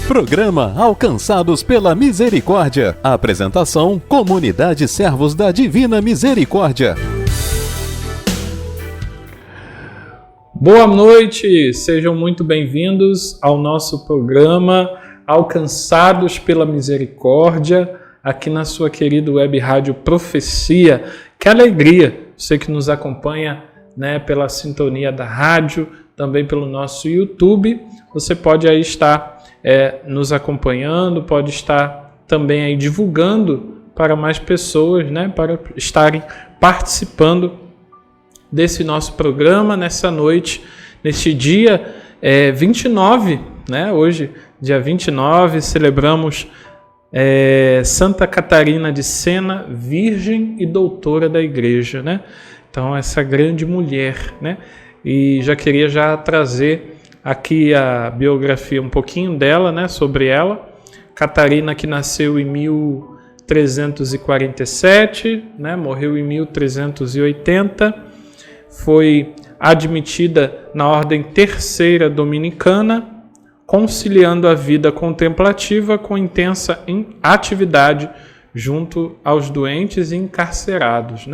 Programa Alcançados pela Misericórdia. Apresentação: Comunidade Servos da Divina Misericórdia. Boa noite, sejam muito bem-vindos ao nosso programa Alcançados pela Misericórdia, aqui na sua querida web rádio Profecia. Que alegria você que nos acompanha, pela sintonia da rádio, também pelo nosso YouTube. Você pode aí estar nos acompanhando, pode estar também aí divulgando para mais pessoas, para estarem participando desse nosso programa nessa noite, neste dia 29, hoje, dia 29, celebramos Santa Catarina de Sena, Virgem e Doutora da Igreja, Então, essa grande mulher, E já queria trazer aqui a biografia, um pouquinho dela, sobre ela. Catarina, que nasceu em 1347, morreu em 1380, foi admitida na Ordem Terceira Dominicana, conciliando a vida contemplativa com intensa atividade junto aos doentes e encarcerados,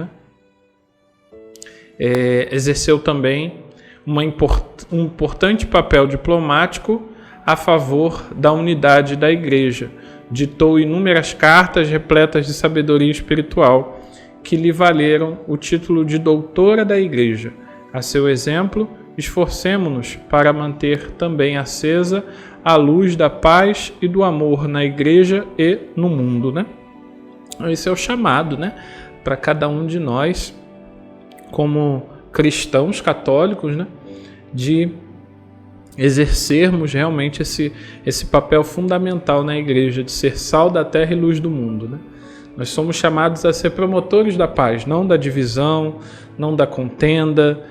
Exerceu também um importante papel diplomático a favor da unidade da Igreja. Ditou inúmeras cartas repletas de sabedoria espiritual que lhe valeram o título de Doutora da Igreja. A seu exemplo, esforcemo-nos para manter também acesa a luz da paz e do amor na Igreja e no mundo, Esse é o chamado, para cada um de nós, como cristãos católicos, de exercermos realmente esse papel fundamental na Igreja, de ser sal da terra e luz do mundo, Nós somos chamados a ser promotores da paz, não da divisão, não da contenda,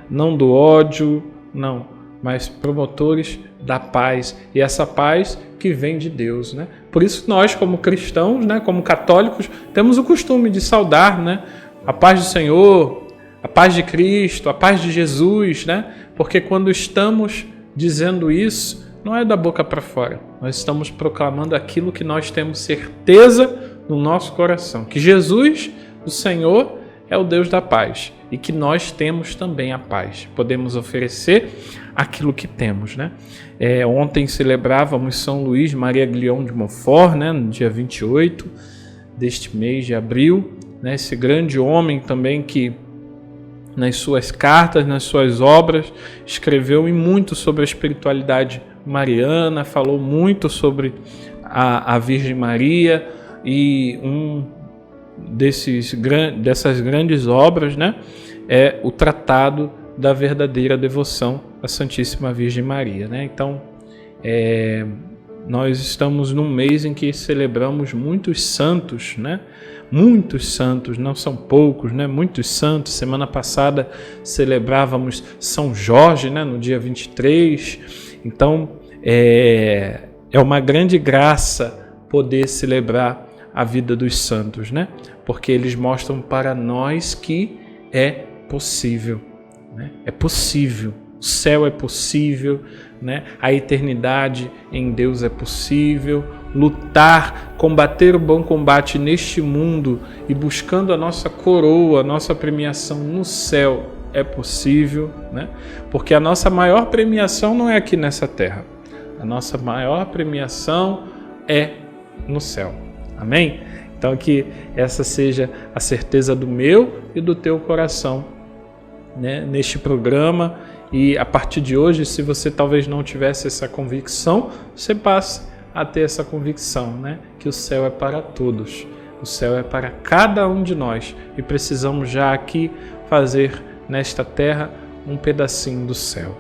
não do ódio, não, mas promotores da paz, e essa paz que vem de Deus, Por isso nós, como cristãos, como católicos, temos o costume de saudar, a paz do Senhor, a paz de Cristo, a paz de Jesus, Porque quando estamos dizendo isso, não é da boca para fora, nós estamos proclamando aquilo que nós temos certeza no nosso coração, que Jesus, o Senhor, é o Deus da paz e que nós temos também a paz. Podemos oferecer aquilo que temos, Ontem celebrávamos São Luís Maria Guilhom de Montfort, no dia 28 deste mês de abril, Esse grande homem também que nas suas cartas, nas suas obras, escreveu muito sobre a espiritualidade mariana, falou muito sobre a Virgem Maria, e dessas grandes obras, é o Tratado da Verdadeira Devoção à Santíssima Virgem Maria, Então, nós estamos num mês em que celebramos muitos santos, Muitos santos, não são poucos, Muitos santos. Semana passada celebrávamos São Jorge, no dia 23. Então, é uma grande graça poder celebrar a vida dos santos, Porque eles mostram para nós que é possível, É possível. O céu é possível, A eternidade em Deus é possível. Lutar, combater o bom combate neste mundo e buscando a nossa coroa, a nossa premiação no céu é possível, Porque a nossa maior premiação não é aqui nessa terra. A nossa maior premiação é no céu. Amém? Então que essa seja a certeza do meu e do teu coração, neste programa. E a partir de hoje, se você talvez não tivesse essa convicção, você passe a ter essa convicção, que o céu é para todos, o céu é para cada um de nós, e precisamos já aqui fazer nesta terra um pedacinho do céu,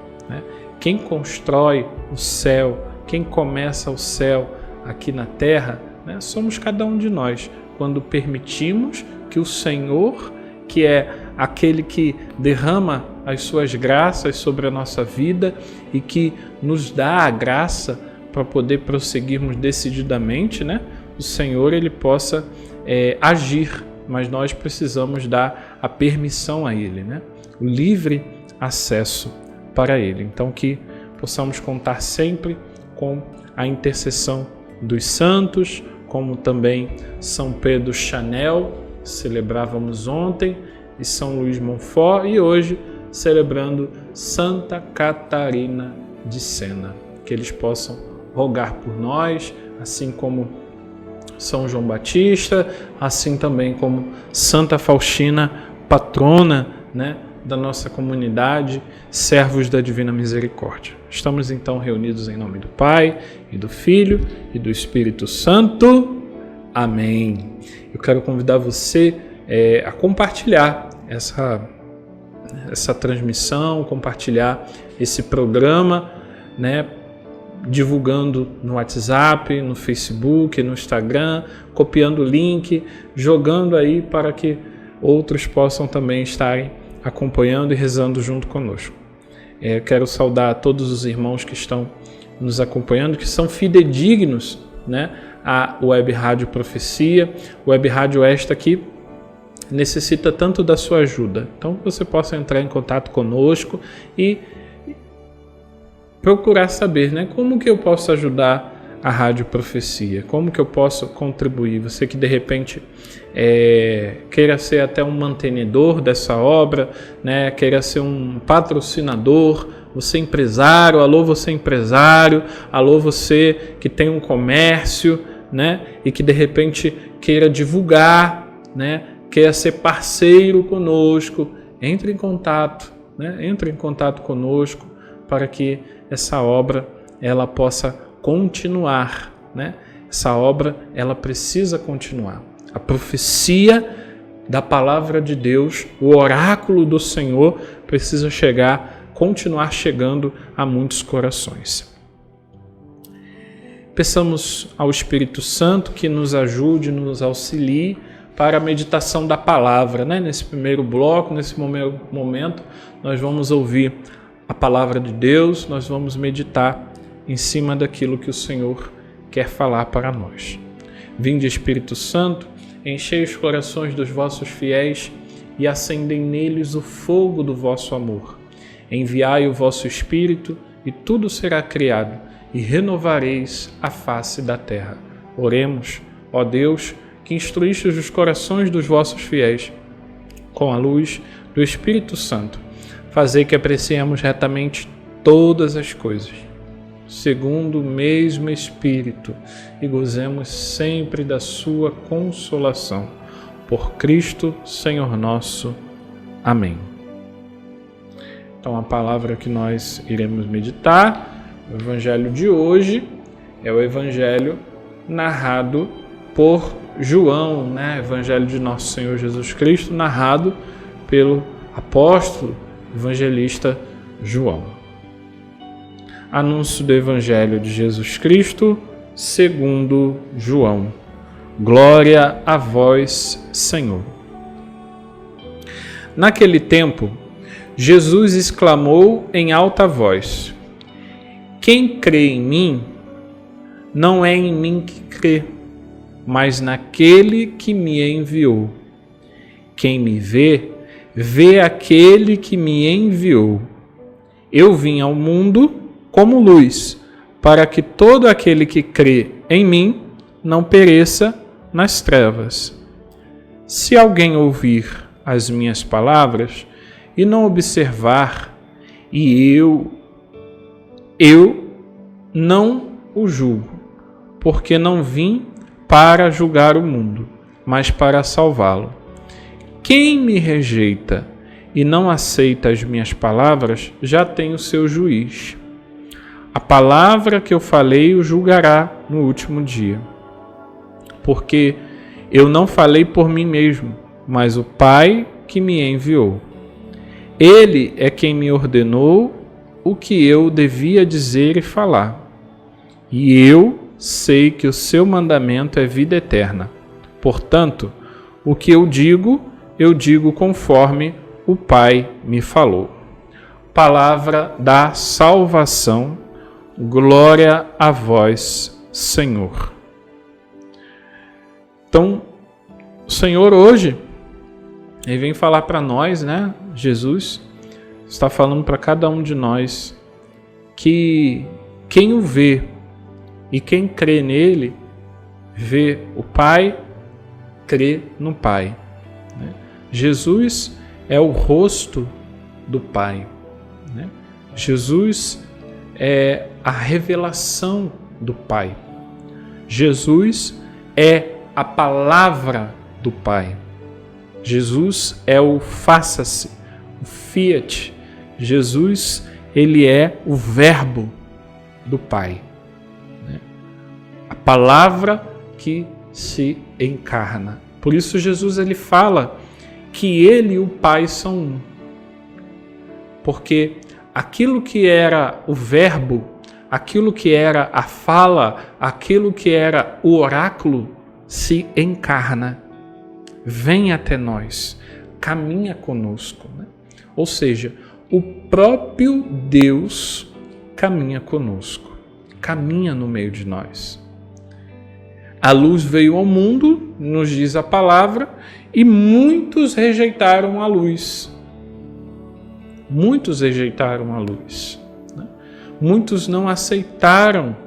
Quem constrói o céu, quem começa o céu aqui na terra, somos cada um de nós, quando permitimos que o Senhor, que é aquele que derrama as suas graças sobre a nossa vida e que nos dá a graça para poder prosseguirmos decididamente, o Senhor ele possa agir, mas nós precisamos dar a permissão a Ele, o livre acesso para Ele. Então que possamos contar sempre com a intercessão dos santos, como também São Pedro Chanel, celebrávamos ontem, e São Luís Montfort, e hoje celebrando Santa Catarina de Sena. Que eles possam rogar por nós, assim como São João Batista, assim também como Santa Faustina, patrona, né, da nossa comunidade, servos da Divina Misericórdia. Estamos então reunidos em nome do Pai, e do Filho, e do Espírito Santo. Amém. Eu quero convidar você a compartilhar essa transmissão, compartilhar esse programa, né, divulgando no WhatsApp, no Facebook, no Instagram, copiando o link, jogando aí para que outros possam também estarem acompanhando e rezando junto conosco. Quero saudar todos os irmãos que estão nos acompanhando, que são fidedignos, né, à Web Rádio Profecia, Web Rádio esta que necessita tanto da sua ajuda. Então você possa entrar em contato conosco e procurar saber, né, como que eu posso ajudar a Rádio Profecia, como que eu posso contribuir. Você que de repente queira ser até um mantenedor dessa obra, né, queira ser um patrocinador, você empresário, alô você empresário, alô você que tem um comércio, né, e que de repente queira divulgar, né, queira ser parceiro conosco, entre em contato, né, entre em contato conosco para que essa obra ela possa continuar, né? Essa obra ela precisa continuar. A profecia da palavra de Deus, o oráculo do Senhor precisa continuar chegando a muitos corações. Peçamos ao Espírito Santo que nos ajude, nos auxilie para a meditação da palavra, né? Nesse primeiro bloco, nesse momento, nós vamos ouvir a palavra de Deus, nós vamos meditar em cima daquilo que o Senhor quer falar para nós. Vinde, Espírito Santo, enchei os corações dos vossos fiéis e acendei neles o fogo do vosso amor. Enviai o vosso Espírito e tudo será criado e renovareis a face da terra. Oremos, ó Deus, que instruístes os corações dos vossos fiéis com a luz do Espírito Santo. Fazei que apreciemos retamente todas as coisas, segundo o mesmo Espírito, e gozemos sempre da sua consolação. Por Cristo, Senhor nosso. Amém. Então, a palavra que nós iremos meditar, o evangelho de hoje, é o evangelho narrado por João, né? Evangelho de nosso Senhor Jesus Cristo, narrado pelo apóstolo evangelista João. Anúncio do Evangelho de Jesus Cristo segundo João. Glória a vós, Senhor. Naquele tempo, Jesus exclamou em alta voz: Quem crê em mim, não é em mim que crê, mas naquele que me enviou. Quem me vê, vê aquele que me enviou. Eu vim ao mundo como luz, para que todo aquele que crê em mim não pereça nas trevas. Se alguém ouvir as minhas palavras e não observar, eu não o julgo, porque não vim para julgar o mundo, mas para salvá-lo. Quem me rejeita e não aceita as minhas palavras, já tem o seu juiz. A palavra que eu falei o julgará no último dia. Porque eu não falei por mim mesmo, mas o Pai que me enviou. Ele é quem me ordenou o que eu devia dizer e falar. E eu sei que o seu mandamento é vida eterna. Portanto, o que eu digo conforme o Pai me falou. Palavra da salvação. Glória a vós, Senhor. Então, o Senhor hoje, Ele vem falar para nós, né? Jesus está falando para cada um de nós que quem o vê E quem crê nele, vê o Pai, crê no Pai. Jesus é o rosto do Pai. Jesus é a revelação do Pai. Jesus é a palavra do Pai. Jesus é o faça-se, o fiat. Jesus, ele é o verbo do Pai. A palavra que se encarna. Por isso Jesus ele fala que ele e o Pai são um. Porque aquilo que era o verbo, aquilo que era a fala, aquilo que era o oráculo, se encarna, vem até nós, caminha conosco. Ou seja, o próprio Deus caminha conosco, caminha no meio de nós. A luz veio ao mundo, nos diz a palavra, e muitos rejeitaram a luz. Muitos rejeitaram a luz. Muitos não aceitaram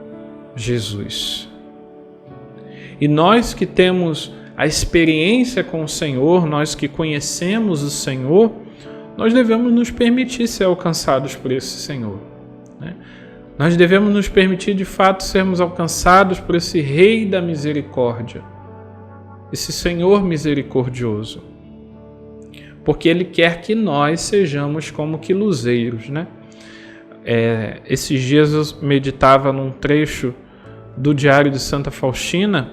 Jesus. E nós que temos a experiência com o Senhor, nós que conhecemos o Senhor, nós devemos nos permitir ser alcançados por esse Senhor. Nós devemos nos permitir de fato sermos alcançados por esse Rei da Misericórdia, esse Senhor misericordioso. Porque Ele quer que nós sejamos como que luzeiros, Esses dias eu meditava num trecho do Diário de Santa Faustina,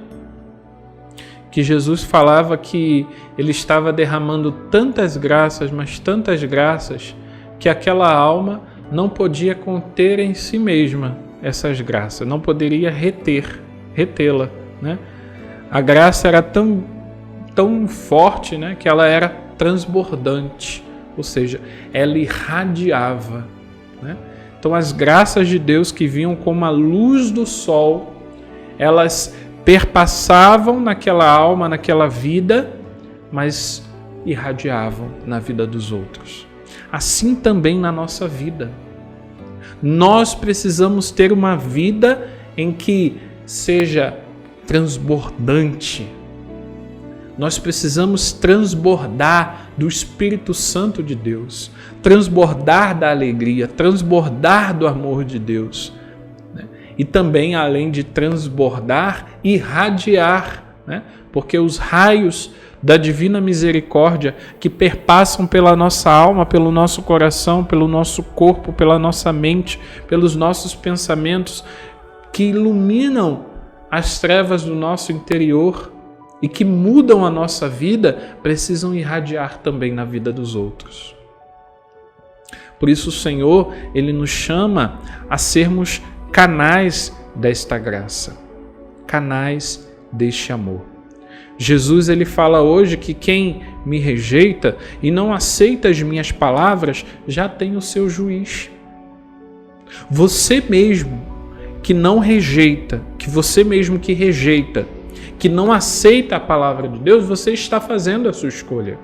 que Jesus falava que Ele estava derramando tantas graças, mas tantas graças, que aquela alma não podia conter em si mesma essas graças, não poderia retê-la. A graça era tão forte, que ela era transbordante, ou seja, ela irradiava. Então as graças de Deus que vinham como a luz do sol, elas perpassavam naquela alma, naquela vida, mas irradiavam na vida dos outros. Assim também na nossa vida. Nós precisamos ter uma vida em que seja transbordante. Nós precisamos transbordar do Espírito Santo de Deus, transbordar da alegria, transbordar do amor de Deus. E também, além de transbordar, irradiar, porque os raios da divina misericórdia que perpassam pela nossa alma, pelo nosso coração, pelo nosso corpo, pela nossa mente, pelos nossos pensamentos, que iluminam as trevas do nosso interior e que mudam a nossa vida, precisam irradiar também na vida dos outros. Por isso o Senhor, Ele nos chama a sermos canais desta graça, canais deste amor. Jesus ele fala hoje que quem me rejeita e não aceita as minhas palavras já tem o seu juiz. Você mesmo que não rejeita, que você mesmo que rejeita, que não aceita a palavra de Deus, você está fazendo a sua escolha.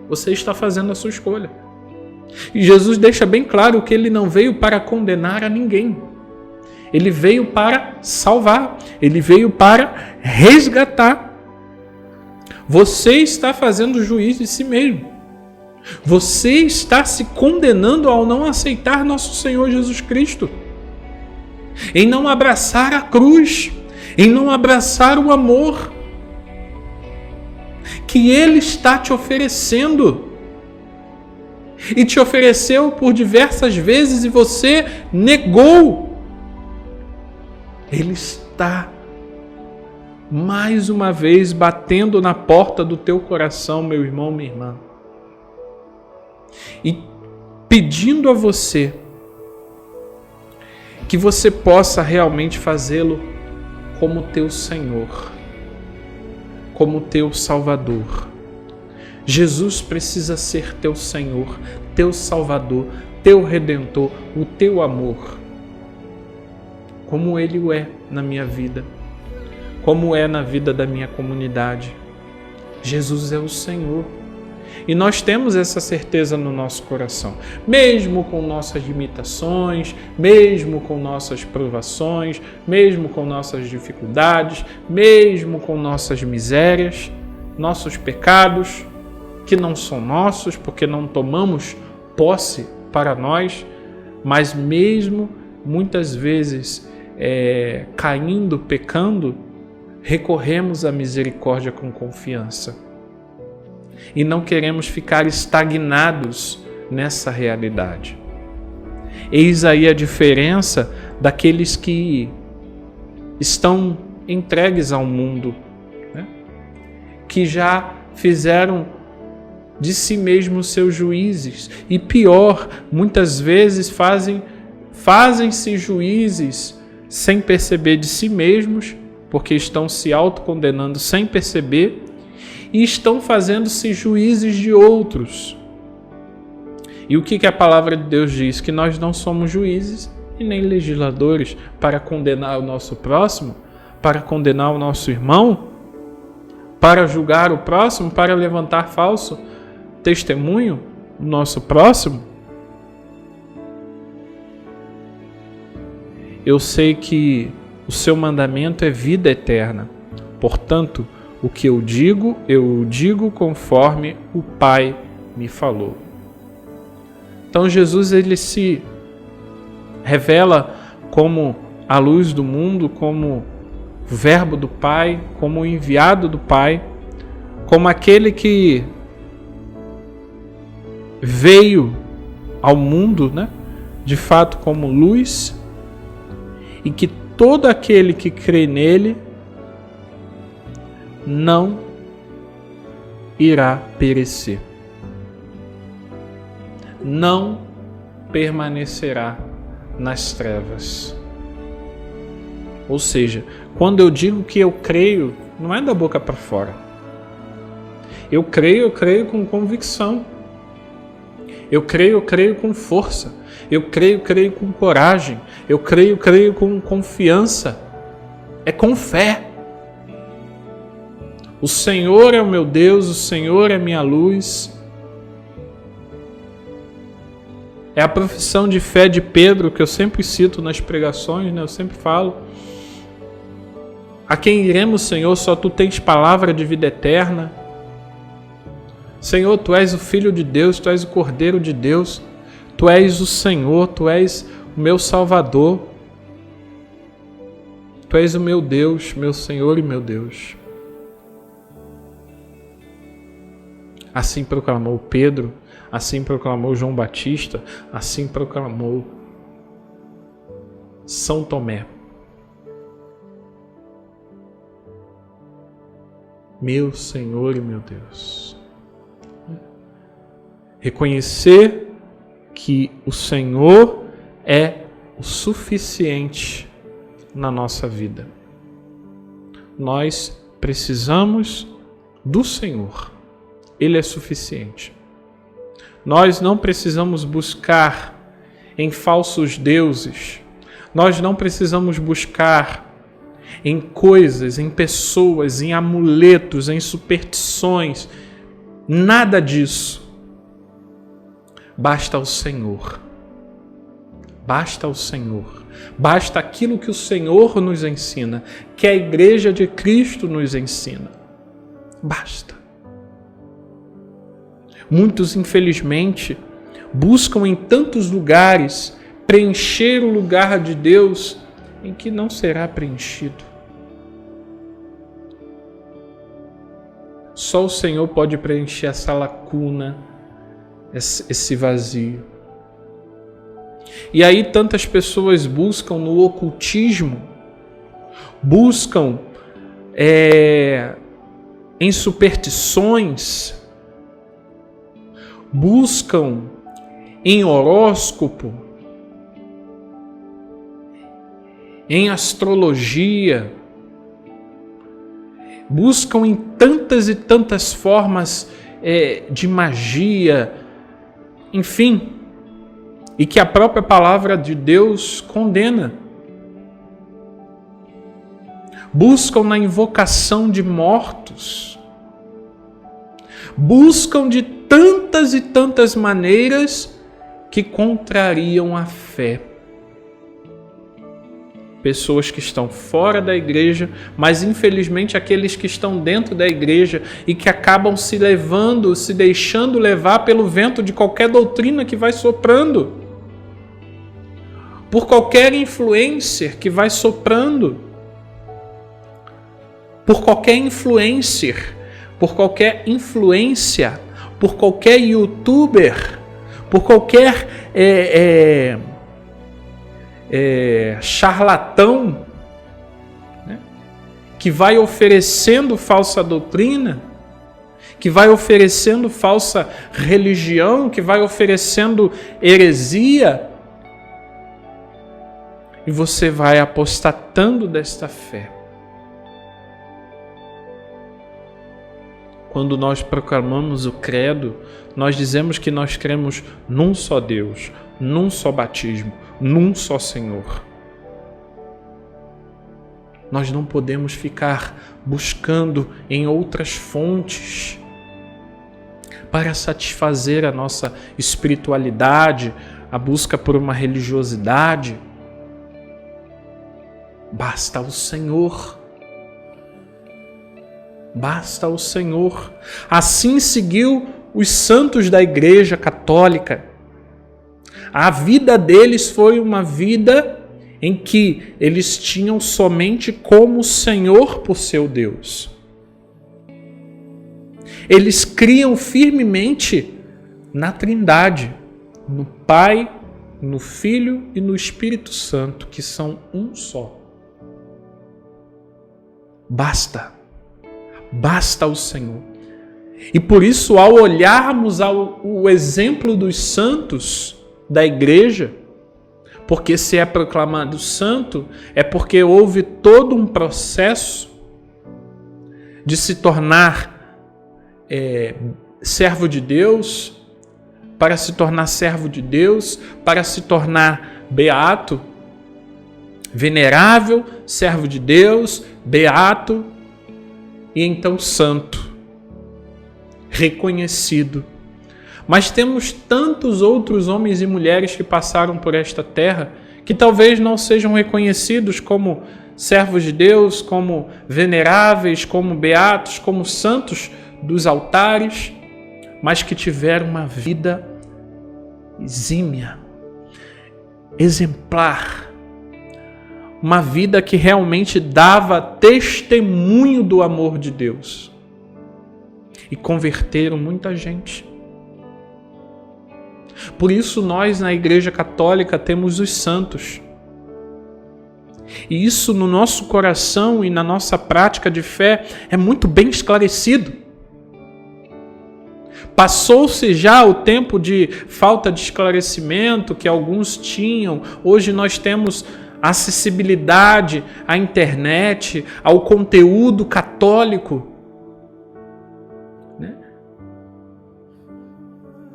Você está fazendo a sua escolha. E Jesus deixa bem claro que ele não veio para condenar a ninguém. Ele veio para salvar. Ele veio para resgatar. Você está fazendo juízo de si mesmo. Você está se condenando ao não aceitar nosso Senhor Jesus Cristo. Em não abraçar a cruz. Em não abraçar o amor que Ele está te oferecendo. E te ofereceu por diversas vezes e você negou. Ele está mais uma vez batendo na porta do teu coração, meu irmão, minha irmã, e pedindo a você que você possa realmente fazê-lo como teu Senhor, como teu Salvador. Jesus precisa ser teu Senhor, teu Salvador, teu Redentor, o teu amor, como Ele o é na minha vida, como é na vida da minha comunidade. Jesus é o Senhor. E nós temos essa certeza no nosso coração, mesmo com nossas limitações, mesmo com nossas provações, mesmo com nossas dificuldades, mesmo com nossas misérias, nossos pecados, que não são nossos, porque não tomamos posse para nós, mas mesmo muitas vezes caindo, pecando, recorremos à misericórdia com confiança. E não queremos ficar estagnados nessa realidade. Eis aí a diferença daqueles que estão entregues ao mundo, né? Que já fizeram de si mesmos seus juízes. E pior, muitas vezes fazem-se juízes sem perceber de si mesmos, porque estão se autocondenando sem perceber, e estão fazendo-se juízes de outros. E o que a palavra de Deus diz? Que nós não somos juízes e nem legisladores para condenar o nosso próximo, para condenar o nosso irmão, para julgar o próximo, para levantar falso testemunho do nosso próximo. Eu sei que o seu mandamento é vida eterna. Portanto, o que eu digo conforme o Pai me falou. Então Jesus, ele se revela como a luz do mundo, como o Verbo do Pai, como o enviado do Pai, como aquele que veio ao mundo, né, de fato como luz, e que todo aquele que crê nele não irá perecer, não permanecerá nas trevas. Ou seja, quando eu digo que eu creio, não é da boca para fora. Eu creio com convicção. Eu creio com força. Eu creio com coragem. Eu creio com confiança. É com fé. O Senhor é o meu Deus, o Senhor é minha luz. É a profissão de fé de Pedro, que eu sempre cito nas pregações, né? Eu sempre falo. A quem iremos, Senhor? Só Tu tens palavra de vida eterna. Senhor, Tu és o Filho de Deus, Tu és o Cordeiro de Deus. Tu és o Senhor, Tu és o meu Salvador. Tu és o meu Deus, meu Senhor e meu Deus. Assim proclamou Pedro, assim proclamou João Batista, assim proclamou São Tomé. Meu Senhor e meu Deus. Reconhecer que o Senhor é o suficiente na nossa vida. Nós precisamos do Senhor. Ele é suficiente. Nós não precisamos buscar em falsos deuses. Nós não precisamos buscar em coisas, em pessoas, em amuletos, em superstições. Nada disso. Basta o Senhor. Basta o Senhor. Basta aquilo que o Senhor nos ensina, que a Igreja de Cristo nos ensina. Basta. Muitos, infelizmente, buscam em tantos lugares preencher o lugar de Deus em que não será preenchido. Só o Senhor pode preencher essa lacuna, esse vazio. E aí tantas pessoas buscam no ocultismo, buscam em superstições, buscam em horóscopo, em astrologia, buscam em tantas e tantas formas de magia, enfim, e que a própria palavra de Deus condena. Buscam na invocação de mortos, buscam de tantas e tantas maneiras que contrariam a fé. Pessoas que estão fora da igreja, mas infelizmente aqueles que estão dentro da igreja e que acabam se deixando levar pelo vento de qualquer doutrina que vai soprando, por qualquer influencer que vai soprando, por qualquer influencer, por qualquer influência, por qualquer youtuber, por qualquer charlatão, né, que vai oferecendo falsa doutrina, que vai oferecendo falsa religião, que vai oferecendo heresia, e você vai apostatando desta fé. Quando nós proclamamos o credo, nós dizemos que nós cremos num só Deus, num só batismo, num só Senhor. Nós não podemos ficar buscando em outras fontes para satisfazer a nossa espiritualidade, a busca por uma religiosidade. Basta o Senhor. Basta o Senhor. Assim seguiu os santos da Igreja Católica. A vida deles foi uma vida em que eles tinham somente como Senhor por seu Deus. Eles criam firmemente na Trindade, no Pai, no Filho e no Espírito Santo, que são um só. Basta o Senhor. E por isso, ao olharmos o exemplo dos santos da igreja, porque se é proclamado santo, é porque houve todo um processo de se tornar servo de Deus, para se tornar servo de Deus, para se tornar beato, venerável, servo de Deus, beato, e então santo, reconhecido. Mas temos tantos outros homens e mulheres que passaram por esta terra que talvez não sejam reconhecidos como servos de Deus, como veneráveis, como beatos, como santos dos altares, mas que tiveram uma vida exímia, exemplar, uma vida que realmente dava testemunho do amor de Deus. E converteram muita gente. Por isso nós na Igreja Católica temos os santos. E isso no nosso coração e na nossa prática de fé é muito bem esclarecido. Passou-se já o tempo de falta de esclarecimento que alguns tinham. Hoje nós temos acessibilidade à internet, ao conteúdo católico, né?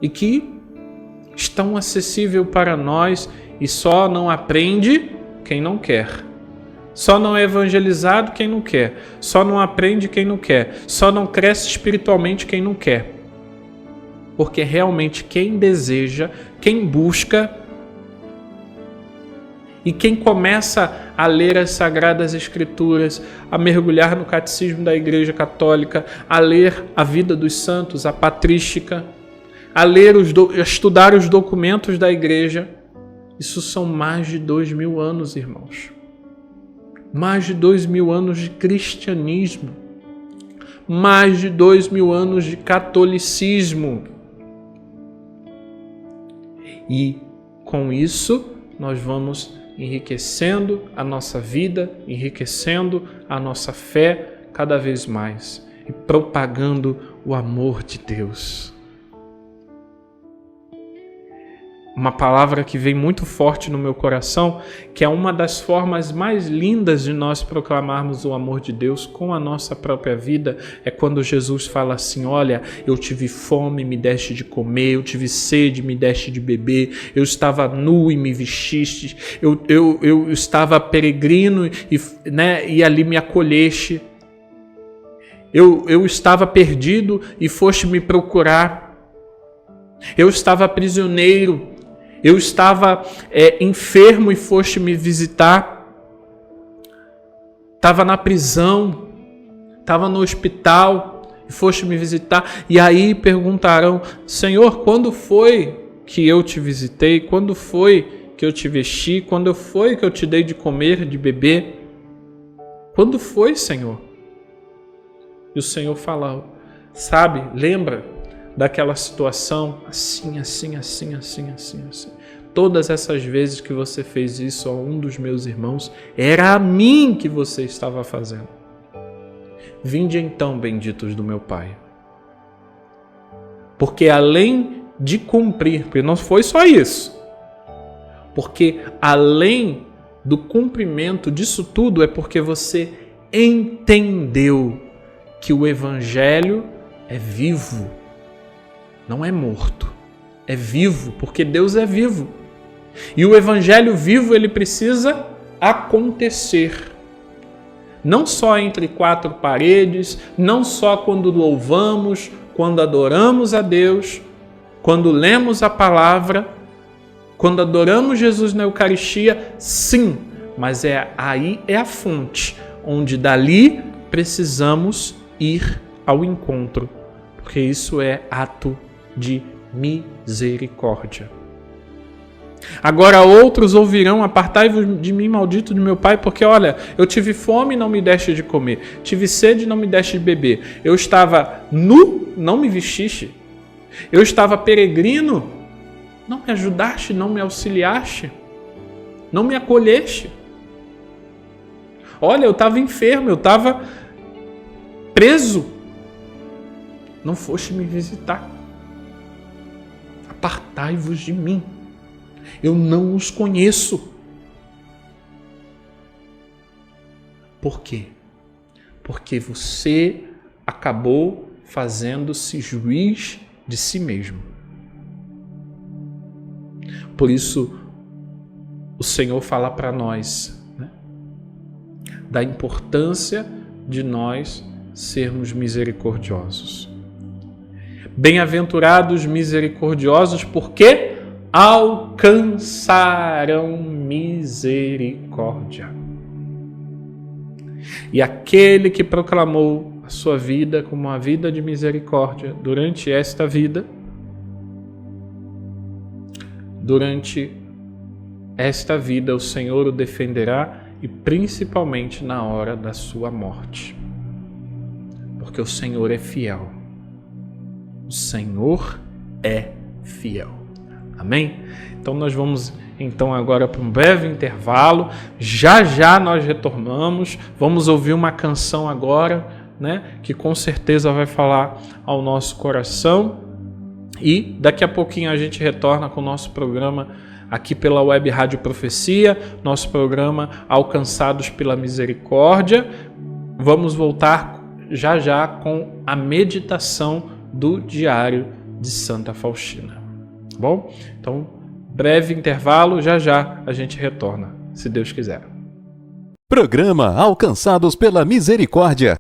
E que estão acessíveis para nós, e só não aprende quem não quer. Só não é evangelizado quem não quer. Só não aprende quem não quer. Só não cresce espiritualmente quem não quer. Porque realmente quem deseja, quem busca, e quem começa a ler as Sagradas Escrituras, a mergulhar no Catecismo da Igreja Católica, a ler a vida dos santos, a patrística, a ler estudar os documentos da Igreja, isso são mais de 2000 anos, irmãos. Mais de 2000 anos de cristianismo. Mais de 2000 anos de catolicismo. E com isso nós vamos enriquecendo a nossa vida, enriquecendo a nossa fé cada vez mais e propagando o amor de Deus. Uma palavra que vem muito forte no meu coração, que é uma das formas mais lindas de nós proclamarmos o amor de Deus com a nossa própria vida, é quando Jesus fala assim: olha, eu tive fome, me deste de comer, eu tive sede, me deste de beber, eu estava nu e me vestiste, eu estava peregrino e ali me acolheste, eu estava perdido e foste me procurar. Eu estava prisioneiro, eu estava enfermo e foste me visitar. Estava na prisão, estava no hospital e foste me visitar. E aí perguntarão: Senhor, quando foi que eu te visitei? Quando foi que eu te vesti? Quando foi que eu te dei de comer, de beber? Quando foi, Senhor? E o Senhor fala: sabe, lembra daquela situação? Assim. Todas essas vezes que você fez isso a um dos meus irmãos, era a mim que você estava fazendo. Vinde então, benditos do meu Pai. Porque além de cumprir, porque não foi só isso, porque além do cumprimento disso tudo é porque você entendeu que o Evangelho é vivo, não é morto, é vivo, porque Deus é vivo. E o Evangelho vivo, ele precisa acontecer. Não só entre quatro paredes, não só quando louvamos, quando adoramos a Deus, quando lemos a palavra, quando adoramos Jesus na Eucaristia, sim, mas aí é a fonte, onde dali precisamos ir ao encontro, porque isso é ato de misericórdia. Agora outros ouvirão: apartai-vos de mim, maldito de meu Pai, porque olha, eu tive fome e não me deste de comer, tive sede e não me deste de beber, eu estava nu, não me vestiste, eu estava peregrino, não me ajudaste, não me auxiliaste, não me acolheste. Olha, eu estava enfermo, eu estava preso, não foste me visitar. Apartai-vos de mim, eu não os conheço. Por quê? Porque você acabou fazendo-se juiz de si mesmo. Por isso, o Senhor fala para nós, né, da importância de nós sermos misericordiosos. Bem-aventurados misericordiosos, porque alcançarão misericórdia. E aquele que proclamou a sua vida como uma vida de misericórdia durante esta vida, o Senhor o defenderá, e principalmente na hora da sua morte. Porque o Senhor é fiel. O Senhor é fiel. Amém? Então nós vamos agora para um breve intervalo. Já nós retornamos. Vamos ouvir uma canção agora, né, que com certeza vai falar ao nosso coração. E daqui a pouquinho a gente retorna com o nosso programa aqui pela Web Rádio Profecia, nosso programa Alcançados pela Misericórdia. Vamos voltar já com a meditação do Diário de Santa Faustina. Tá bom? Então, breve intervalo, já a gente retorna, se Deus quiser. Programa Alcançados pela Misericórdia.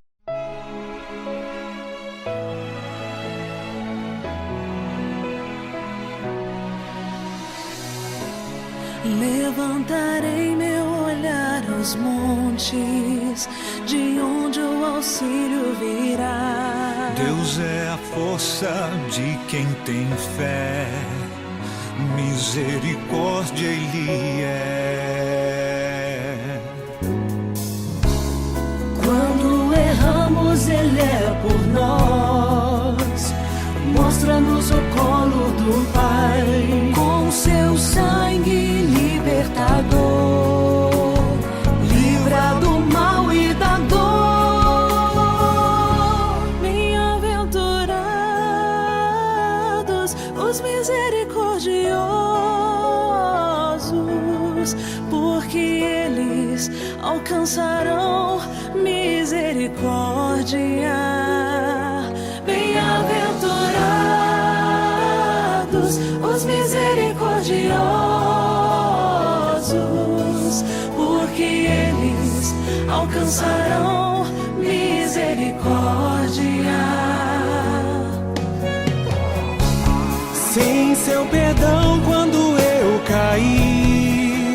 Levantarei meu olhar aos montes, de onde o auxílio virá. Deus é a força de quem tem fé, misericórdia Ele é. Quando erramos, Ele é por nós, mostra-nos o colo do Pai, com seu sangue libertador, livra do mal e da dor. Bem-aventurados os misericordiosos, porque eles alcançarão misericórdia. Bem-aventurados os misericordiosos, porque eles alcançarão misericórdia. Sim. seu perdão quando eu cair.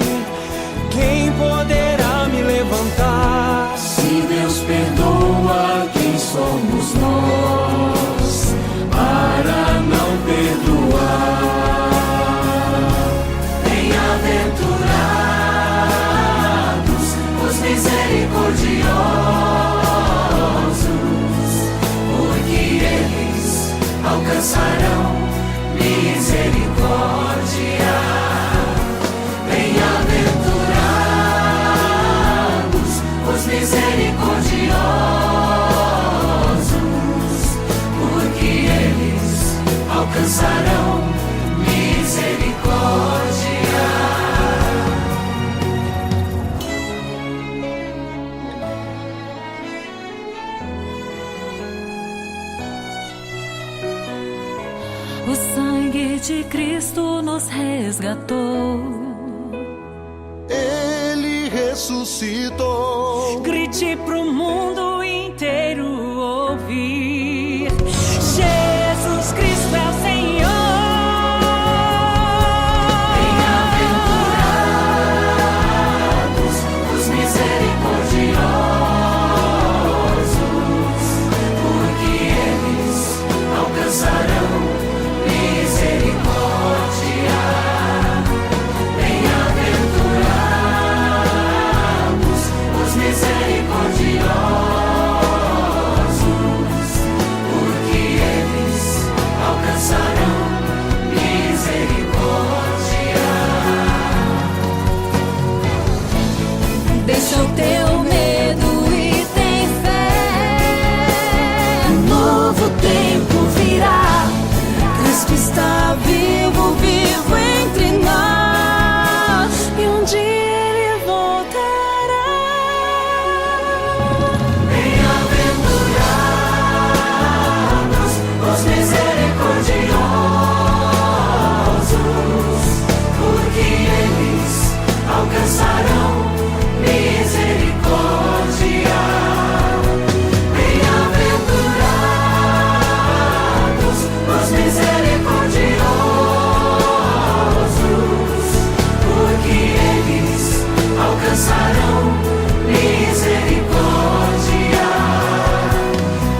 Quem poderá me levantar? Se Deus perdoa, quem somos nós para não perdoar? Bem-aventurados os misericordiosos, porque eles alcançarão misericórdia. Bem-aventurados os misericordiosos, porque eles alcançarão misericórdia. O sangue de Cristo nos resgatou. Ele ressuscitou. Grite pro mundo inteiro ouvir: Jesus Cristo é o Senhor. Bem-aventurados os misericordiosos, porque eles alcançarão misericórdia. Bem-aventurados os misericordiosos, porque eles alcançarão misericórdia. Deixa o teu medo e tem fé. Um novo tempo virá. Cristo está vivo, vivo entre nós, e um dia ele voltará. Bem-aventurados os misericordiosos, porque eles alcançarão misericórdia. Bem-aventurados os misericordiosos, porque eles alcançarão misericórdia.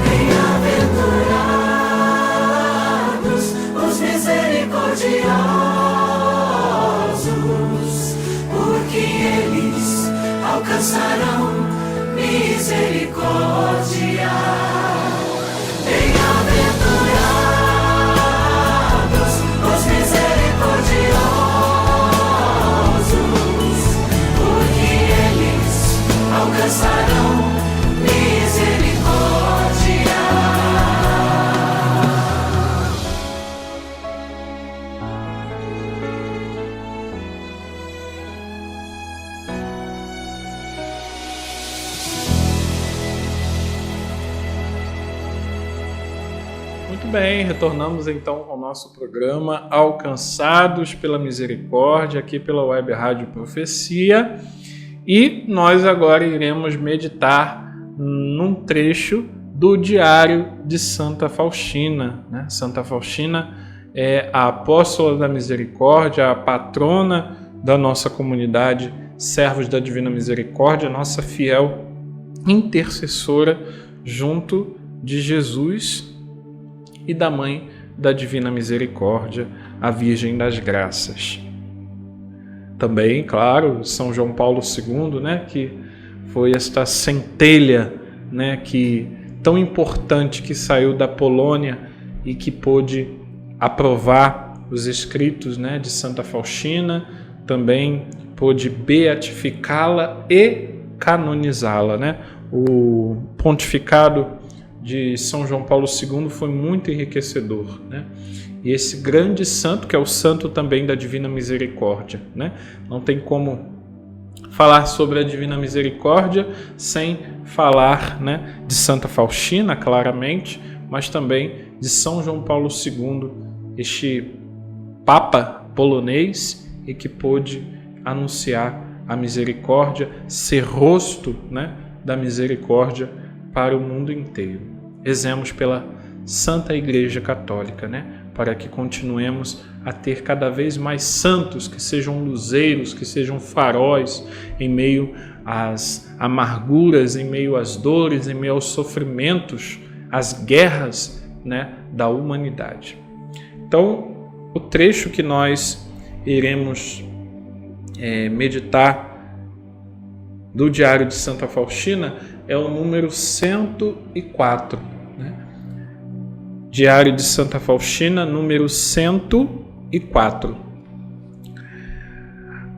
Bem-aventurados os misericordiosos, porque eles alcançarão misericórdia. Bem-aventurados os misericordiosos, porque eles alcançarão misericórdia. Muito bem, retornamos então ao nosso programa Alcançados pela Misericórdia, aqui pela Web Rádio Profecia. E nós agora iremos meditar num trecho do Diário de Santa Faustina, né? Santa Faustina é a apóstola da misericórdia, a patrona da nossa comunidade Servos da Divina Misericórdia, nossa fiel intercessora junto de Jesus e da Mãe da Divina Misericórdia, a Virgem das Graças. Também, claro, São João Paulo II, né, que foi esta centelha, né, que tão importante, que saiu da Polônia e que pôde aprovar os escritos, né, de Santa Faustina, também pôde beatificá-la e canonizá-la, né? O pontificado de São João Paulo II foi muito enriquecedor, né? E esse grande santo, que é o santo também da Divina Misericórdia, né? Não tem como falar sobre a Divina Misericórdia sem falar, né, de Santa Faustina, claramente, mas também de São João Paulo II, este Papa polonês, e que pôde anunciar a misericórdia, ser rosto, né, da misericórdia para o mundo inteiro. Rezemos pela Santa Igreja Católica, né, para que continuemos a ter cada vez mais santos, que sejam luzeiros, que sejam faróis em meio às amarguras, em meio às dores, em meio aos sofrimentos, às guerras, né, da humanidade. Então, o trecho que nós iremos meditar do Diário de Santa Faustina é o número 104. Né? Diário de Santa Faustina, número 104.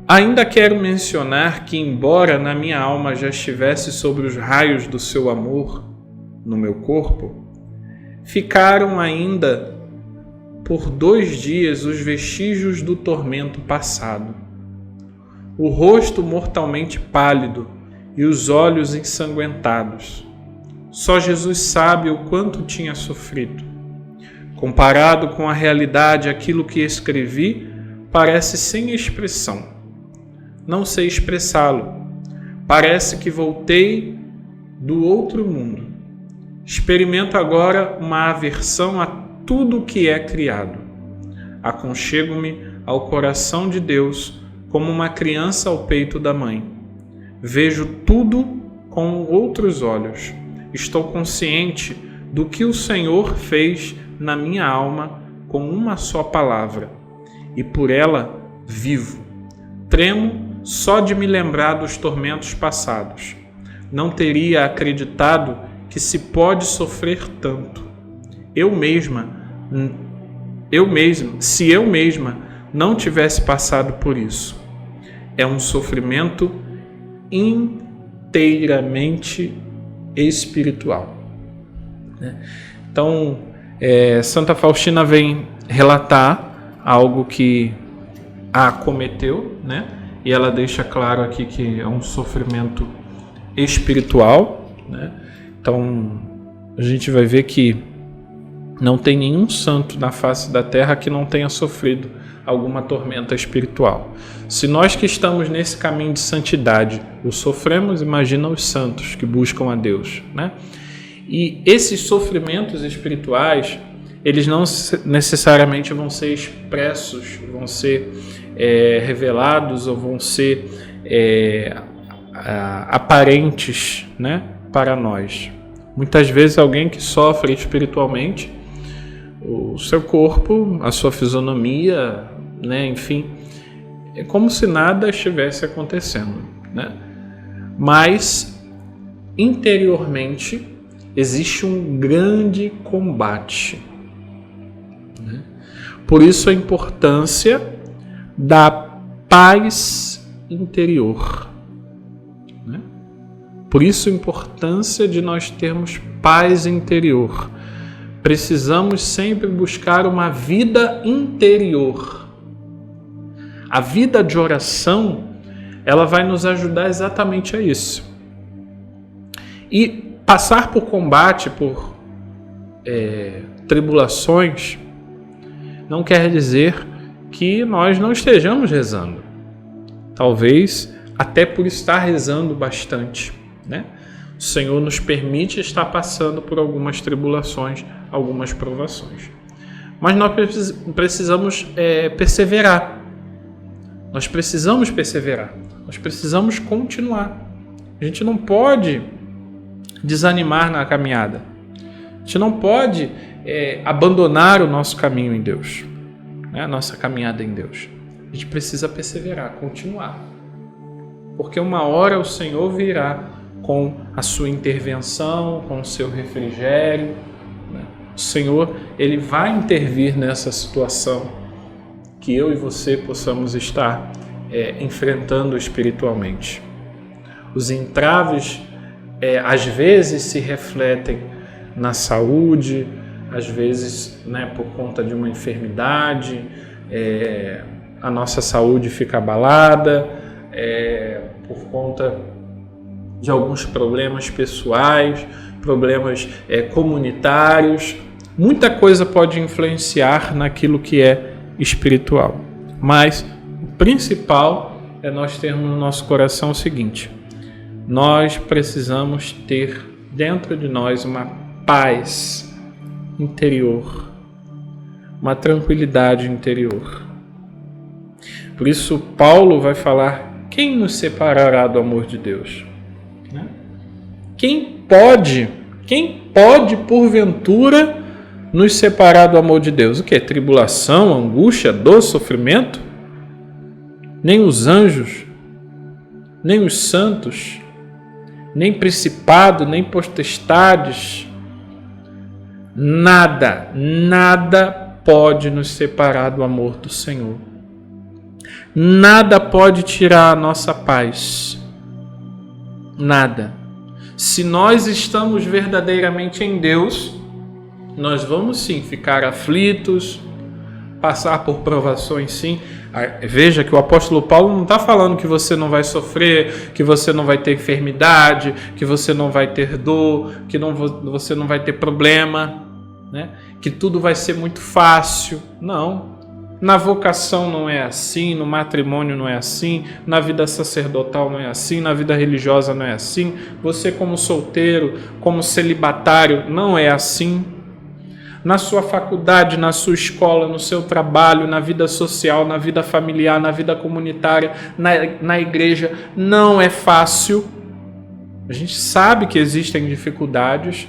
Ainda quero mencionar que, embora na minha alma já estivesse sobre os raios do seu amor no meu corpo, ficaram ainda por 2 dias os vestígios do tormento passado. O rosto mortalmente pálido e os olhos ensanguentados. Só Jesus sabe o quanto tinha sofrido. Comparado com a realidade, aquilo que escrevi parece sem expressão. Não sei expressá-lo. Parece que voltei do outro mundo. Experimento agora uma aversão a tudo o que é criado. Aconchego-me ao coração de Deus como uma criança ao peito da mãe. Vejo tudo com outros olhos. Estou consciente do que o Senhor fez na minha alma com uma só palavra, e por ela vivo. Tremo só de me lembrar dos tormentos passados. Não teria acreditado que se pode sofrer tanto. Se eu mesma não tivesse passado por isso. É um sofrimento inteiramente espiritual. Então, Santa Faustina vem relatar algo que a acometeu, né? E ela deixa claro aqui que é um sofrimento espiritual, né? Então, a gente vai ver que não tem nenhum santo na face da terra que não tenha sofrido alguma tormenta espiritual. Se nós que estamos nesse caminho de santidade o sofremos, imagina os santos que buscam a Deus, né? E esses sofrimentos espirituais, eles não necessariamente vão ser expressos, vão ser revelados ou vão ser aparentes, né, para nós. Muitas vezes alguém que sofre espiritualmente, o seu corpo, a sua fisionomia, né, enfim, é como se nada estivesse acontecendo, né? Mas interiormente existe um grande combate, né? Por isso a importância da paz interior, né? Por isso a importância de nós termos paz interior. Precisamos sempre buscar uma vida interior. A vida de oração, ela vai nos ajudar exatamente a isso. E passar por combate, por tribulações, não quer dizer que nós não estejamos rezando. Talvez até por estar rezando bastante, né? O Senhor nos permite estar passando por algumas tribulações, algumas provações. Mas nós precisamos perseverar. Nós precisamos perseverar. Nós precisamos continuar. A gente não pode desanimar na caminhada. A gente não pode abandonar o nosso caminho em Deus, né? A nossa caminhada em Deus. A gente precisa perseverar, continuar. Porque uma hora o Senhor virá com a sua intervenção, com o seu refrigério, né? O Senhor, Ele vai intervir nessa situação que eu e você possamos estar enfrentando espiritualmente. Os entraves às vezes se refletem na saúde, às vezes, né, por conta de uma enfermidade, a nossa saúde fica abalada, por conta de alguns problemas pessoais, problemas comunitários. Muita coisa pode influenciar naquilo que é espiritual. Mas o principal é nós termos no nosso coração o seguinte: nós precisamos ter dentro de nós uma paz interior, uma tranquilidade interior. Por isso, Paulo vai falar: quem nos separará do amor de Deus? Né? Quem pode, porventura, nos separar do amor de Deus? O que? Tribulação, angústia, dor, sofrimento? Nem os anjos, nem os santos, nem principado, nem potestades, nada pode nos separar do amor do Senhor. Nada pode tirar a nossa paz. Nada. Se nós estamos verdadeiramente em Deus, nós vamos sim ficar aflitos, passar por provações sim. Veja que o apóstolo Paulo não está falando que você não vai sofrer, que você não vai ter enfermidade, que você não vai ter dor, que você não vai ter problema, né? Que tudo vai ser muito fácil. Não. Na vocação não é assim, no matrimônio não é assim, na vida sacerdotal não é assim, na vida religiosa não é assim, você como solteiro, como celibatário, não é assim. Na sua faculdade, na sua escola, no seu trabalho, na vida social, na vida familiar, na vida comunitária, na igreja, não é fácil. A gente sabe que existem dificuldades,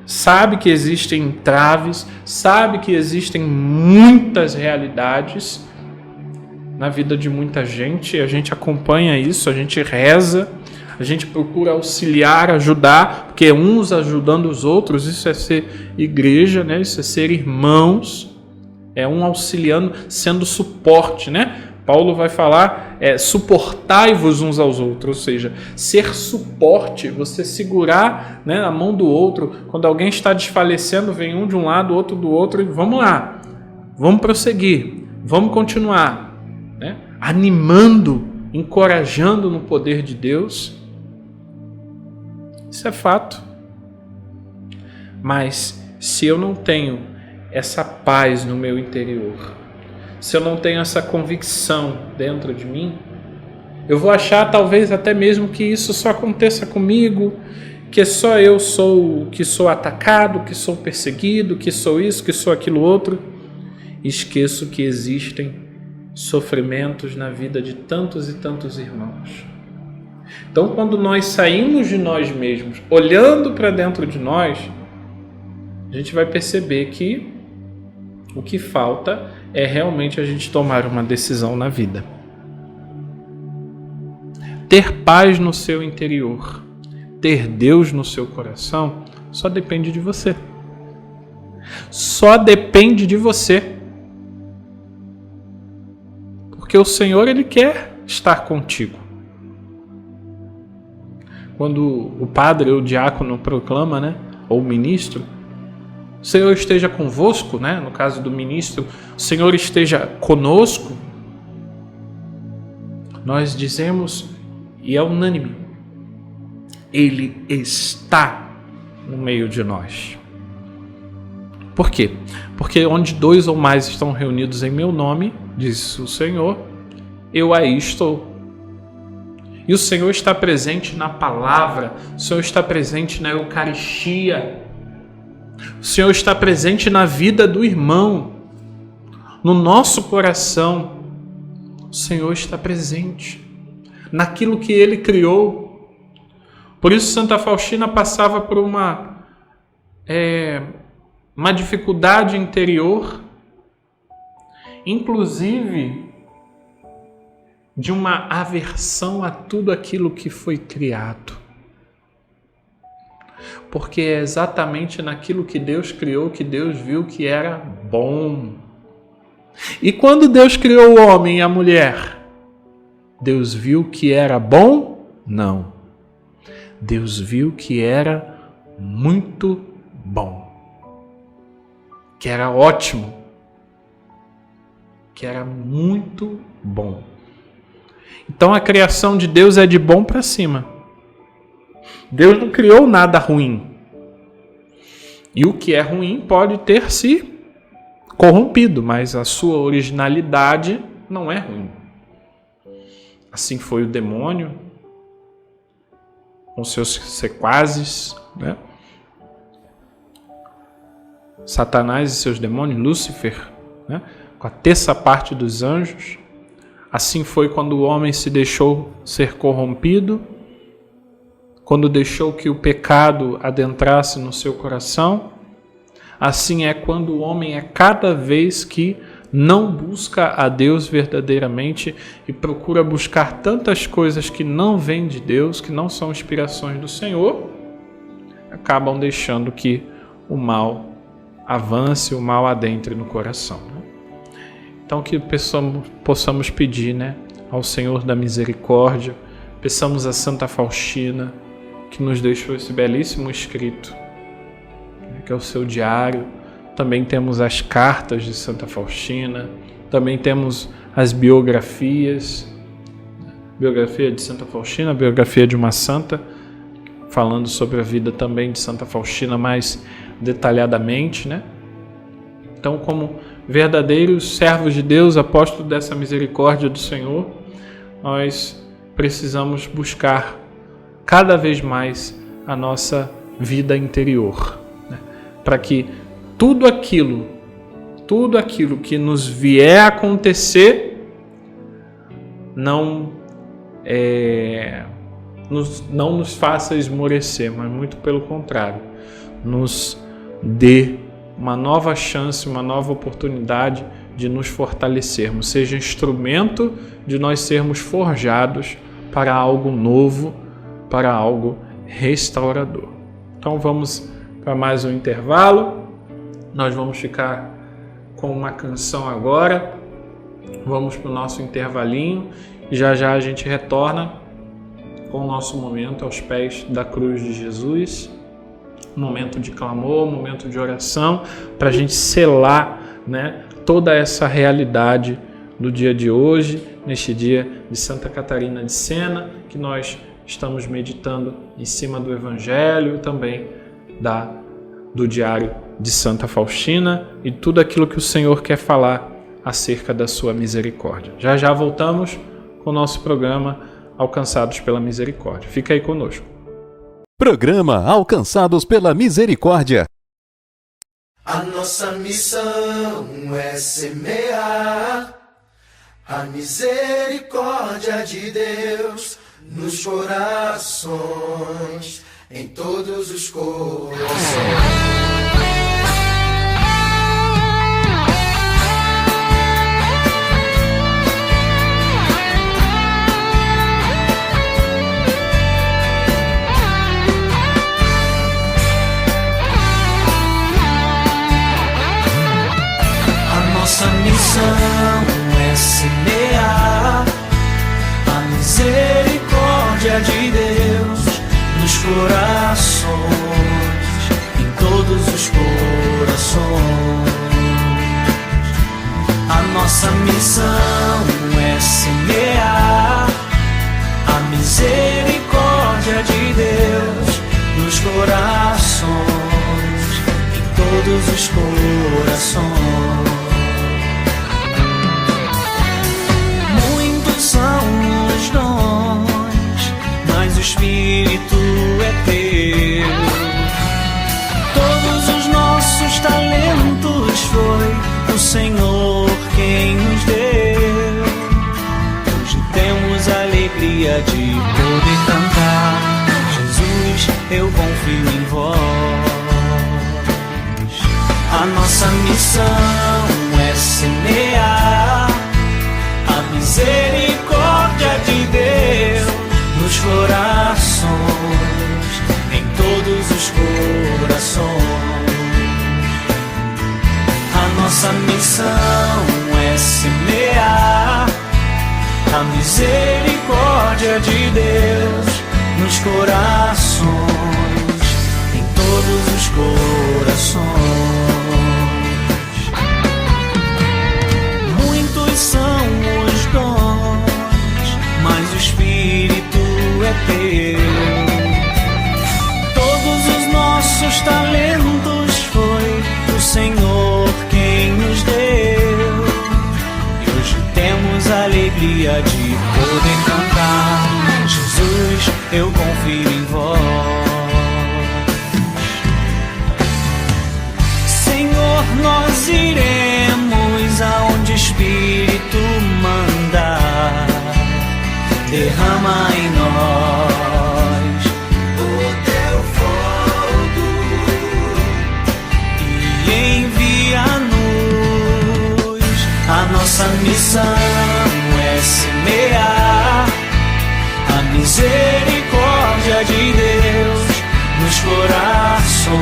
sabe que existem entraves, sabe que existem muitas realidades na vida de muita gente. A gente acompanha isso, a gente reza, a gente procura auxiliar, ajudar, porque uns ajudando os outros, isso é ser igreja, né? Isso é ser irmãos, é um auxiliando, sendo suporte, né? Paulo vai falar, suportai-vos uns aos outros, ou seja, ser suporte, você segurar, né, a mão do outro. Quando alguém está desfalecendo, vem um de um lado, outro do outro, e vamos lá, vamos prosseguir, vamos continuar, né? Animando, encorajando no poder de Deus. Isso é fato. Mas se eu não tenho essa paz no meu interior, se eu não tenho essa convicção dentro de mim, eu vou achar talvez até mesmo que isso só aconteça comigo, que só eu que sou atacado, que sou perseguido, que sou isso, que sou aquilo outro. Esqueço que existem sofrimentos na vida de tantos e tantos irmãos. Então, quando nós saímos de nós mesmos, olhando para dentro de nós, a gente vai perceber que o que falta é realmente a gente tomar uma decisão na vida. Ter paz no seu interior, ter Deus no seu coração, só depende de você. Só depende de você. Porque o Senhor, Ele quer estar contigo. Quando o padre ou o diácono proclama, né, ou o ministro, o Senhor esteja convosco, né? No caso do ministro, o Senhor esteja conosco. Nós dizemos, e é unânime, Ele está no meio de nós. Por quê? Porque onde 2 ou mais estão reunidos em meu nome, diz o Senhor, eu aí estou. E o Senhor está presente na palavra, o Senhor está presente na Eucaristia, o Senhor está presente na vida do irmão, no nosso coração. O Senhor está presente naquilo que Ele criou. Por isso Santa Faustina passava por uma dificuldade interior, inclusive de uma aversão a tudo aquilo que foi criado. Porque é exatamente naquilo que Deus criou que Deus viu que era bom. E quando Deus criou o homem e a mulher, Deus viu que era bom? Não. Deus viu que era muito bom. Que era ótimo. Que era muito bom. Então a criação de Deus é de bom para cima. Deus não criou nada ruim. E o que é ruim pode ter se corrompido, mas a sua originalidade não é ruim. Assim foi o demônio, com seus sequazes, né? Satanás e seus demônios, Lúcifer, né, com a terça parte dos anjos. Assim foi quando o homem se deixou ser corrompido, quando deixou que o pecado adentrasse no seu coração. Assim é quando o homem é cada vez que não busca a Deus verdadeiramente e procura buscar tantas coisas que não vêm de Deus, que não são inspirações do Senhor, acabam deixando que o mal avance, o mal adentre no coração. Então que possamos pedir, né, ao Senhor da misericórdia, peçamos a Santa Faustina, que nos deixou esse belíssimo escrito, que é o seu diário. Também temos as cartas de Santa Faustina, também temos as biografias, biografia de Santa Faustina, biografia de uma santa, falando sobre a vida também de Santa Faustina mais detalhadamente, né? Então, como verdadeiros servos de Deus, apóstolos dessa misericórdia do Senhor, nós precisamos buscar cada vez mais a nossa vida interior, né? Para que tudo aquilo que nos vier a acontecer não nos faça esmorecer, mas muito pelo contrário, nos dê uma nova chance, uma nova oportunidade de nos fortalecermos, seja instrumento de nós sermos forjados para algo novo, para algo restaurador. Então vamos para mais um intervalo. Nós vamos ficar com uma canção agora. Vamos para o nosso intervalinho e já já a gente retorna com o nosso momento aos pés da cruz de Jesus. Um momento de clamor, um momento de oração, para a gente selar, né, toda essa realidade do dia de hoje, neste dia de Santa Catarina de Sena, que nós estamos meditando em cima do Evangelho e também do diário de Santa Faustina e tudo aquilo que o Senhor quer falar acerca da sua misericórdia. Já já voltamos com o nosso programa Alcançados pela Misericórdia. Fica aí conosco. Programa Alcançados pela Misericórdia. A nossa missão é semear a misericórdia de Deus nos corações, em todos os corações. Nossa missão é semear a misericórdia de Deus nos corações, em todos os corações. A nossa missão é semear a misericórdia de Deus nos corações, em todos os corações. São os dons, mas o Espírito é teu. Todos os nossos talentos foi o Senhor quem nos deu. Hoje temos a alegria de poder cantar: Jesus, eu confio em vós. A nossa missão é semear a misericórdia de Deus nos corações, em todos os corações. A nossa missão é semear a misericórdia de Deus nos corações, em todos os corações. Muitos são os dons, mas o Espírito é teu. Todos os nossos talentos foi o Senhor quem nos deu. E hoje temos a alegria de poder cantar: Jesus, eu confio em vós. Senhor, nós iremos derrama em nós o teu fogo e envia-nos. A nossa missão é semear a misericórdia de Deus nos corações,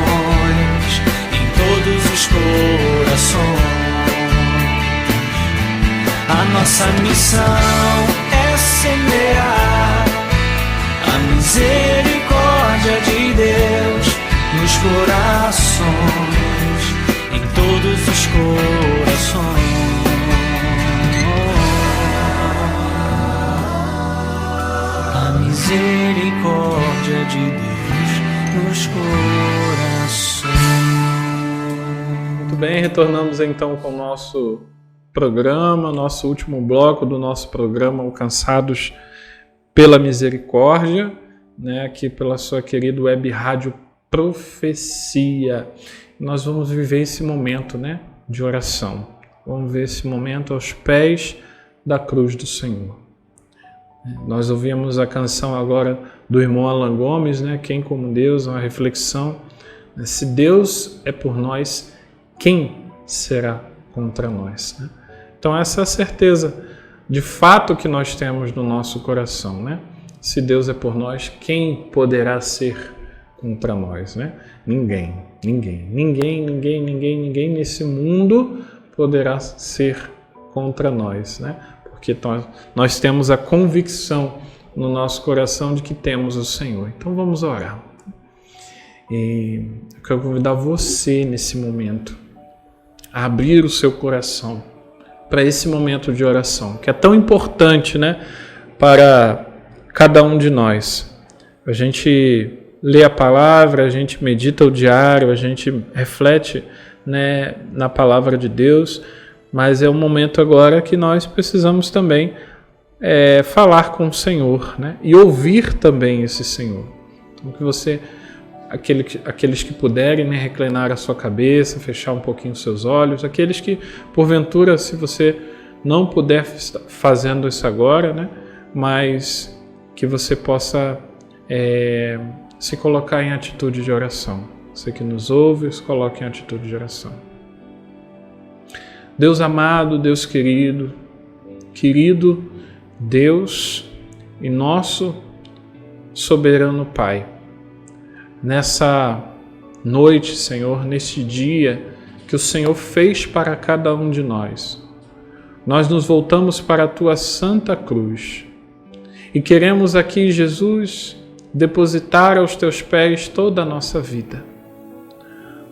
em todos os corações. A nossa missão é semear a misericórdia de Deus nos corações, em todos os corações. A misericórdia de Deus nos corações. Muito bem, retornamos então com o nosso programa, nosso último bloco do nosso programa Alcançados pela Misericórdia, né, aqui pela sua querida web rádio Profecia. Nós vamos viver esse momento, né, de oração. Vamos ver esse momento aos pés da cruz do Senhor. Nós ouvimos a canção agora do irmão Alan Gomes, né, Quem como Deus, uma reflexão. Se Deus é por nós, quem será contra nós, né? Então essa é a certeza de fato que nós temos no nosso coração, né? Se Deus é por nós, quem poderá ser contra nós, né? Ninguém nesse mundo poderá ser contra nós, né? Porque nós temos a convicção no nosso coração de que temos o Senhor. Então vamos orar. E eu quero convidar você nesse momento a abrir o seu coração para esse momento de oração, que é tão importante, né, para cada um de nós. A gente lê a palavra, a gente medita o diário, a gente reflete, né, na palavra de Deus, mas é um momento agora que nós precisamos também falar com o Senhor, né, e ouvir também esse Senhor. Então que você, aqueles que puderem, né, reclinar a sua cabeça, fechar um pouquinho os seus olhos, aqueles que, porventura, se você não puder fazendo isso agora, né, mas que você possa se colocar em atitude de oração. Você que nos ouve, se coloque em atitude de oração. Deus amado, Deus querido Deus e nosso soberano Pai, nessa noite, Senhor, nesse dia que o Senhor fez para cada um de nós, nós nos voltamos para a Tua Santa Cruz e queremos aqui, Jesus, depositar aos Teus pés toda a nossa vida.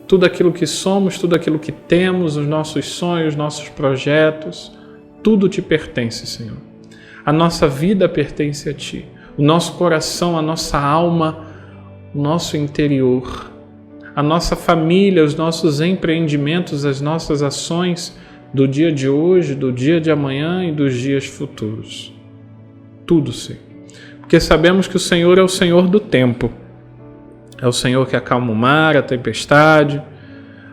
Tudo aquilo que somos, tudo aquilo que temos, os nossos sonhos, nossos projetos, tudo Te pertence, Senhor. A nossa vida pertence a Ti, o nosso coração, a nossa alma, o nosso interior, a nossa família, os nossos empreendimentos, as nossas ações do dia de hoje, do dia de amanhã e dos dias futuros. Tudo, Senhor. Porque sabemos que o Senhor é o Senhor do tempo. É o Senhor que acalma o mar, a tempestade,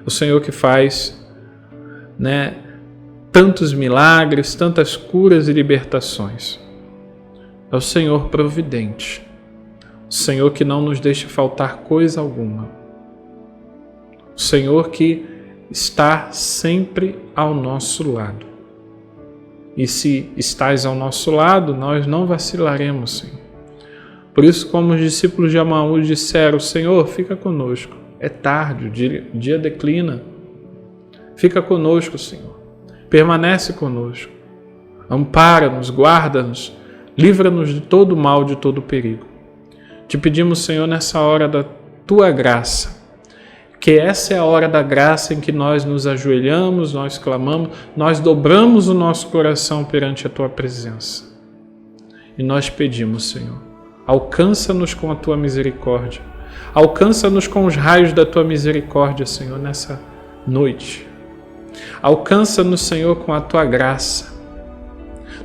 o Senhor que faz, né, tantos milagres, tantas curas e libertações. É o Senhor providente. O Senhor que não nos deixa faltar coisa alguma. O Senhor que está sempre ao nosso lado. E se estás ao nosso lado, nós não vacilaremos, Senhor. Por isso, como os discípulos de Emaús disseram, Senhor, fica conosco. É tarde, o dia declina. Fica conosco, Senhor. Permanece conosco. Ampara-nos, guarda-nos, livra-nos de todo mal, de todo perigo. Te pedimos, Senhor, nessa hora da Tua graça, que essa é a hora da graça em que nós nos ajoelhamos, nós clamamos, nós dobramos o nosso coração perante a Tua presença. E nós pedimos, Senhor, alcança-nos com a Tua misericórdia, alcança-nos com os raios da Tua misericórdia, Senhor, nessa noite. Alcança-nos, Senhor, com a Tua graça.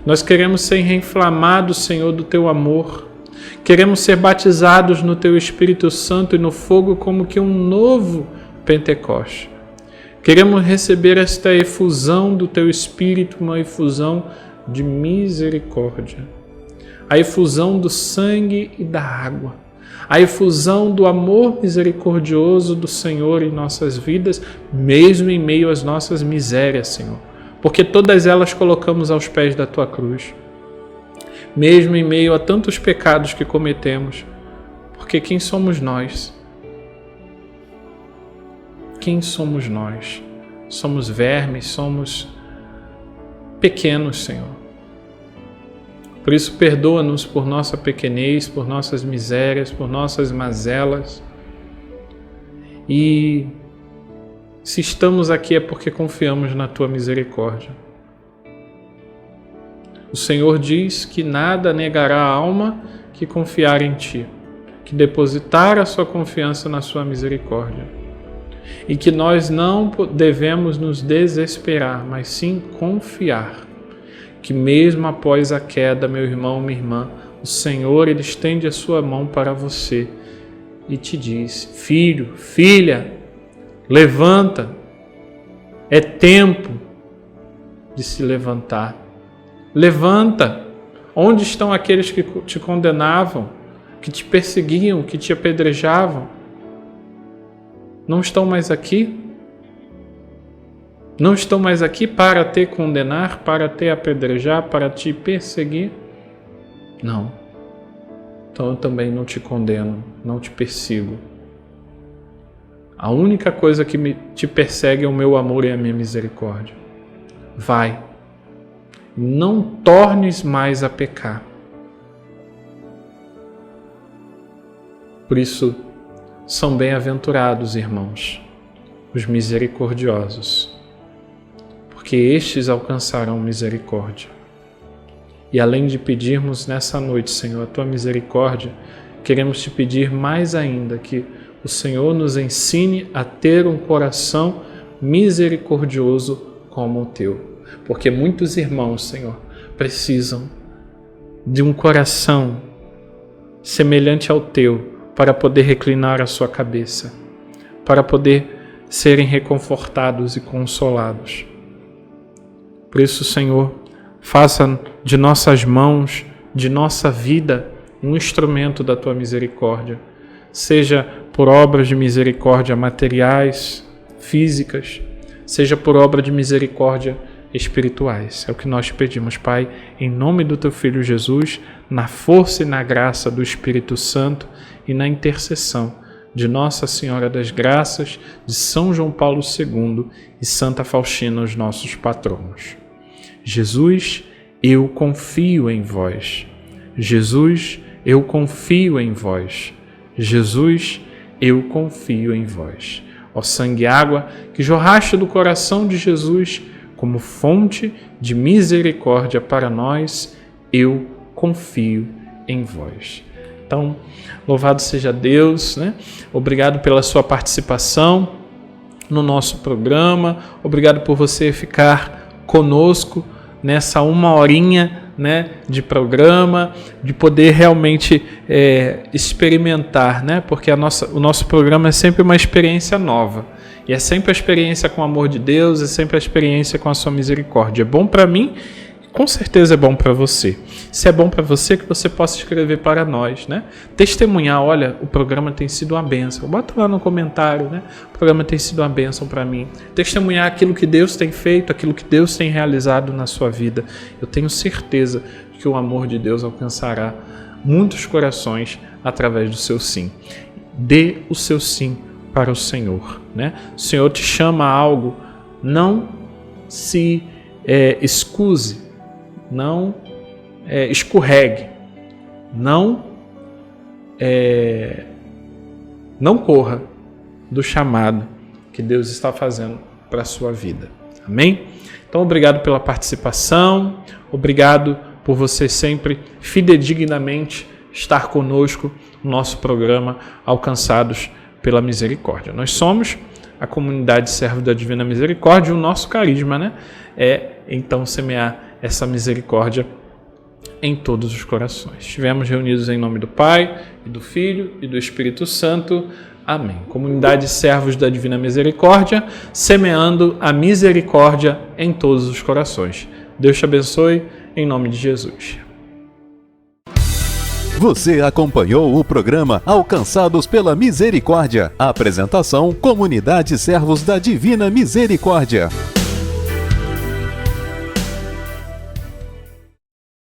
Nós queremos ser reinflamados, Senhor, do Teu amor. Queremos ser batizados no Teu Espírito Santo e no fogo como que um novo Pentecoste. Queremos receber esta efusão do Teu Espírito, uma efusão de misericórdia. a efusão do sangue e da água, a efusão do amor misericordioso do Senhor em nossas vidas, mesmo em meio às nossas misérias, Senhor, porque todas elas colocamos aos pés da Tua cruz, mesmo em meio a tantos pecados que cometemos, porque quem somos nós? Quem somos nós? Somos vermes, somos pequenos, Senhor. Por isso, perdoa-nos por nossa pequenez, por nossas misérias, por nossas mazelas. E se estamos aqui é porque confiamos na Tua misericórdia. O Senhor diz que nada negará a alma que confiar em Ti, que depositar a sua confiança na Sua misericórdia. E que nós não devemos nos desesperar, mas sim confiar. Que mesmo após a queda, meu irmão, minha irmã, o Senhor, Ele estende a sua mão para você e te diz: filho, filha, levanta. É tempo de se levantar. Levanta. Onde estão aqueles que te condenavam, que te perseguiam, que te apedrejavam? Não estão mais aqui? Não estão mais aqui para te condenar, para te apedrejar, para te perseguir? Não. Então eu também não te condeno, não te persigo. A única coisa que te persegue é o meu amor e a minha misericórdia. Vai. Não tornes mais a pecar. Por isso, são bem-aventurados, irmãos, os misericordiosos, porque estes alcançarão misericórdia. E além de pedirmos nessa noite, Senhor, a Tua misericórdia, queremos Te pedir mais ainda que o Senhor nos ensine a ter um coração misericordioso como o Teu. Porque muitos irmãos, Senhor, precisam de um coração semelhante ao Teu, para poder reclinar a sua cabeça, para poder serem reconfortados e consolados. Por isso, Senhor, faça de nossas mãos, de nossa vida, um instrumento da Tua misericórdia, seja por obras de misericórdia materiais, físicas, seja por obra de misericórdia espirituais. É o que nós te pedimos, Pai, em nome do Teu Filho Jesus, na força e na graça do Espírito Santo e na intercessão de Nossa Senhora das Graças, de São João Paulo II e Santa Faustina, os nossos patronos. Jesus, eu confio em vós. Jesus, eu confio em vós. Jesus, eu confio em vós. Ó sangue e água que jorraste do coração de Jesus como fonte de misericórdia para nós, eu confio em vós. Então, louvado seja Deus, né? Obrigado pela sua participação no nosso programa. Obrigado por você ficar conosco nessa 1 horinha, né, de programa, de poder realmente experimentar, né? Porque o nosso programa é sempre uma experiência nova. E é sempre a experiência com o amor de Deus, é sempre a experiência com a sua misericórdia. É bom para mim, com certeza é bom para você. Se é bom para você, que você possa escrever para nós, né? Testemunhar, olha, o programa tem sido uma bênção. Bota lá no comentário, né? O programa tem sido uma bênção para mim. Testemunhar aquilo que Deus tem feito, aquilo que Deus tem realizado na sua vida. Eu tenho certeza que o amor de Deus alcançará muitos corações através do seu sim. Dê o seu sim para o Senhor, né? O Senhor te chama a algo, não se excuse, não escorregue, não corra do chamado que Deus está fazendo para a sua vida. Amém? Então, obrigado pela participação, obrigado por você sempre fidedignamente estar conosco no nosso programa Alcançados pela Misericórdia. Nós somos a comunidade Servo da Divina Misericórdia e o nosso carisma, né, é então semear essa misericórdia em todos os corações. Estivemos reunidos em nome do Pai, e do Filho e do Espírito Santo. Amém. Comunidade Servos da Divina Misericórdia, semeando a misericórdia em todos os corações. Deus te abençoe, em nome de Jesus. Você acompanhou o programa Alcançados pela Misericórdia. Apresentação: Comunidade Servos da Divina Misericórdia.